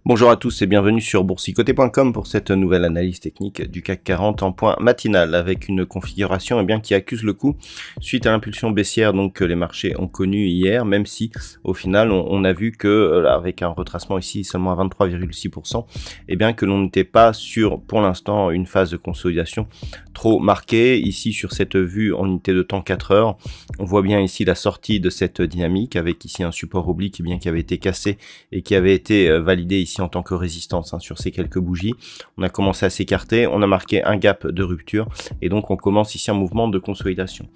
Bonjour à tous et bienvenue sur boursicoté.com pour cette nouvelle analyse technique du CAC 40 en point matinal avec une configuration qui accuse le coup suite à l'impulsion baissière que les marchés ont connue hier, même si au final on a vu que avec un retracement ici seulement à 23,6%, que l'on n'était pas sur pour l'instant une phase de consolidation trop marquée. Ici sur cette vue en unité de temps 4 heures, on voit bien ici la sortie de cette dynamique avec ici un support oblique qui avait été cassé et qui avait été validé ici en tant que résistance sur ces quelques bougies. On a commencé à s'écarter, on a marqué un gap de rupture et donc on commence ici un mouvement de consolidation.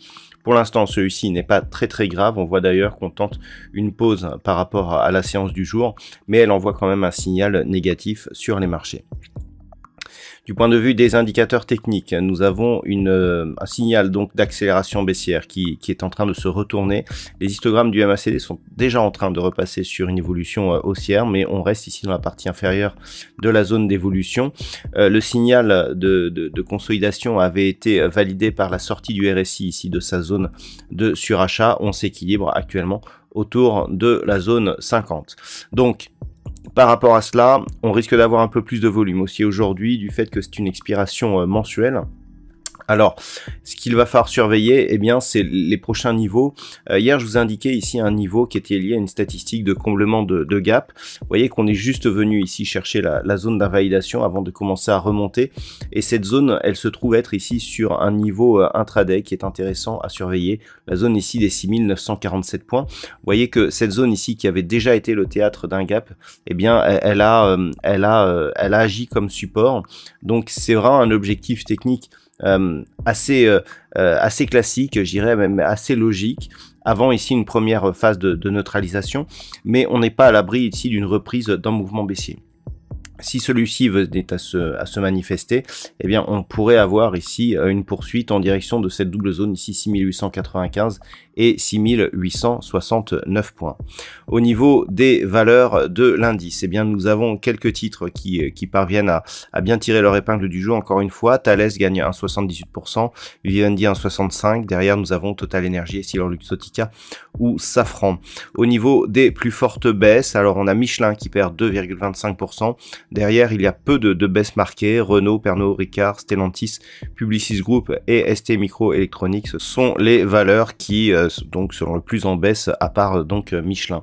Pour l'instant, celui-ci n'est pas très grave. On voit d'ailleurs qu'on tente une pause par rapport à la séance du jour, mais elle envoie quand même un signal négatif sur les marchés. Du point de vue des indicateurs techniques, nous avons un signal d'accélération baissière qui est en train de se retourner. Les histogrammes du MACD sont déjà en train de repasser sur une évolution haussière, mais on reste ici dans la partie inférieure de la zone d'évolution. Le signal de consolidation avait été validé par la sortie du RSI ici de sa zone de surachat. On s'équilibre actuellement autour de la zone 50. Donc, par rapport à cela, on risque d'avoir un peu plus de volume aussi aujourd'hui du fait que c'est une expiration mensuelle. Alors, ce qu'il va falloir surveiller, c'est les prochains niveaux. Hier, je vous indiquais ici un niveau qui était lié à une statistique de comblement de gap. Vous voyez qu'on est juste venu ici chercher la zone d'invalidation avant de commencer à remonter. Et cette zone, elle se trouve être ici sur un niveau intraday qui est intéressant à surveiller. La zone ici des 6947 points. Vous voyez que cette zone ici qui avait déjà été le théâtre d'un gap, elle a agi comme support. Donc, c'est vraiment un objectif technique assez classique, je dirais même assez logique, avant ici une première phase de neutralisation, mais on n'est pas à l'abri ici d'une reprise d'un mouvement baissier. Si celui-ci venait à se manifester, on pourrait avoir ici une poursuite en direction de cette double zone ici 6895 et 6869 points. Au niveau des valeurs de l'indice, nous avons quelques titres qui parviennent à bien tirer leur épingle du jeu. Encore une fois, Thales gagne 1,78%, Vivendi 1,65%. Derrière, nous avons Total Energy, EssilorLuxottica ou Safran. Au niveau des plus fortes baisses, alors on a Michelin qui perd 2,25%. Derrière, il y a peu de baisses marquées. Renault, Pernod Ricard, Stellantis, Publicis Group et ST Microelectronics sont les valeurs qui seront le plus en baisse à part Michelin.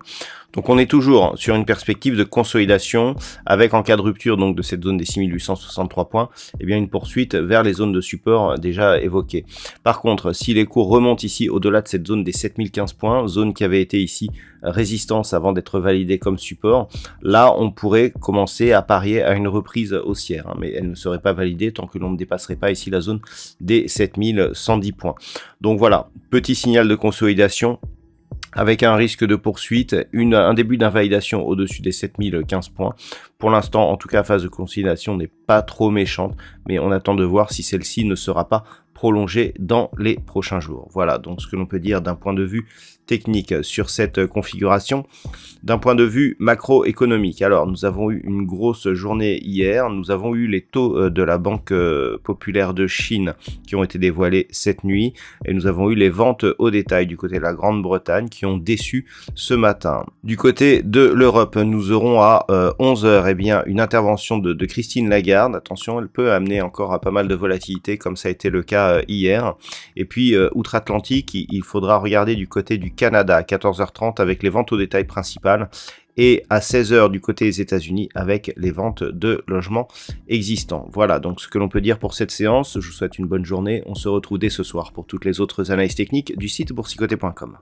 Donc on est toujours sur une perspective de consolidation avec en cas de rupture de cette zone des 6863 points, une poursuite vers les zones de support déjà évoquées. Par contre, si les cours remontent ici au-delà de cette zone des 7015 points, zone qui avait été ici résistance avant d'être validée comme support, là on pourrait commencer à parier à une reprise haussière, mais elle ne serait pas validée tant que l'on ne dépasserait pas ici la zone des 7110 points. Donc voilà, petit signal de consolidation avec un risque de poursuite, un début d'invalidation au-dessus des 7015 points. Pour l'instant, en tout cas, phase de consolidation n'est pas trop méchante, mais on attend de voir si celle-ci ne sera pas prolongée dans les prochains jours. Voilà donc ce que l'on peut dire d'un point de vue technique sur cette configuration. D'un point de vue macroéconomique, alors nous avons eu une grosse journée hier, nous avons eu les taux de la Banque populaire de Chine qui ont été dévoilés cette nuit et nous avons eu les ventes au détail du côté de la Grande-Bretagne qui ont déçu ce matin. Du côté de l'Europe, nous aurons à 11 h une intervention de Christine Lagarde. Attention, elle peut amener encore à pas mal de volatilité comme ça a été le cas hier. Et puis outre-Atlantique, il faudra regarder du côté du Canada à 14 h 30 avec les ventes au détail principales et à 16 h du côté des États-Unis avec les ventes de logements existants. Voilà donc ce que l'on peut dire pour cette séance. Je vous souhaite une bonne journée. On se retrouve dès ce soir pour toutes les autres analyses techniques du site boursicoté.com.